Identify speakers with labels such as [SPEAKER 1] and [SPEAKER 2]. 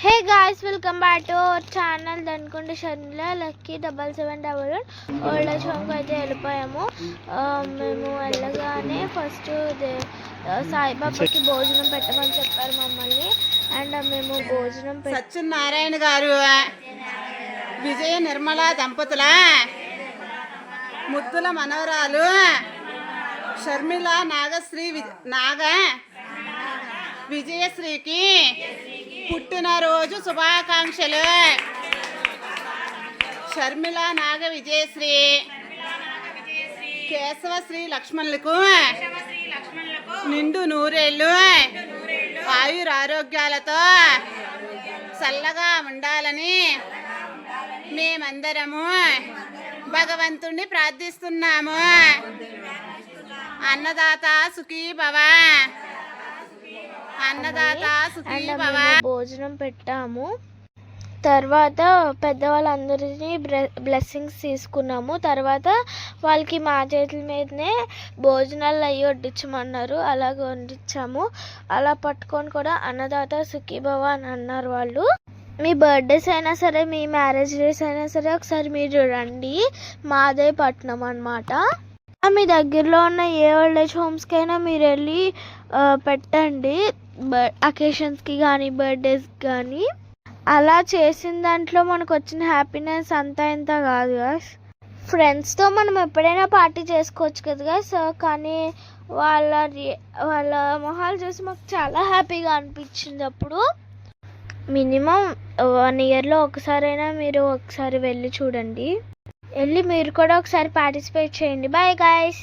[SPEAKER 1] Hey guys, welcome back to our channel Danukonda Sharmila Lucky 7771 old age హోమ్కి అయితే వెళ్ళిపోయాము. మేము వెళ్ళగానే ఫస్ట్ సాయిబాబాకి భోజనం పెట్టమని చెప్పారు మమ్మల్ని. అండ్ మేము భోజనం
[SPEAKER 2] సత్యనారాయణ గారు విజయ నిర్మల దంపతుల ముద్దుల మనవరాలు షర్మిల నాగశ్రీ విజయశ్రీకి పుట్టినరోజు శుభాకాంక్షలు. షర్మిల నాగ విజయశ్రీ కేశవశ్రీ లక్ష్మణులకు నిండు నూరేళ్ళు ఆయురారోగ్యాలతో చల్లగా ఉండాలని మేమందరము భగవంతుణ్ణి ప్రార్థిస్తున్నాము. అన్నదాత సుఖీ భవ, అన్నదాత సుఖీ భవ.
[SPEAKER 1] భోజనం పెట్టాము. తర్వాత పెద్దవాళ్ళందరినీ బ్లెస్సింగ్స్ తీసుకున్నాము. తర్వాత వాళ్ళకి మా చేతుల మీదనే భోజనాలు అయ్యి వడ్డించమన్నారు. అలాగే వండించాము. అలా పట్టుకొని కూడా అన్నదాత సుఖీభవ అని అన్నారు వాళ్ళు. మీ బర్త్డేస్ అయినా సరే, మీ మ్యారేజ్ డేస్ అయినా సరే ఒకసారి మీరు రండి. మాదే పట్నం అన్నమాట. మీ దగ్గరలో ఉన్న ఏ ఓల్డ్ ఏజ్ హోమ్స్కైనా మీరు వెళ్ళి పెట్టండి, అకేషన్స్కి కానీ బర్త్డేస్కి కానీ. అలా చేసిన దాంట్లో మనకు వచ్చిన హ్యాపీనెస్ అంతా ఇంత కాదు గాయ్స్. ఫ్రెండ్స్తో మనం ఎప్పుడైనా పార్టీ చేసుకోవచ్చు కదా గాయ్స్. కానీ వాళ్ళ మొహాలు చూసి మాకు చాలా హ్యాపీగా అనిపించింది. అప్పుడు మినిమం 1 ఇయర్లో ఒకసారైనా మీరు ఒకసారి వెళ్ళి చూడండి. వెళ్ళి మీరు కూడా ఒకసారి పార్టిసిపేట్ చేయండి. Bye guys.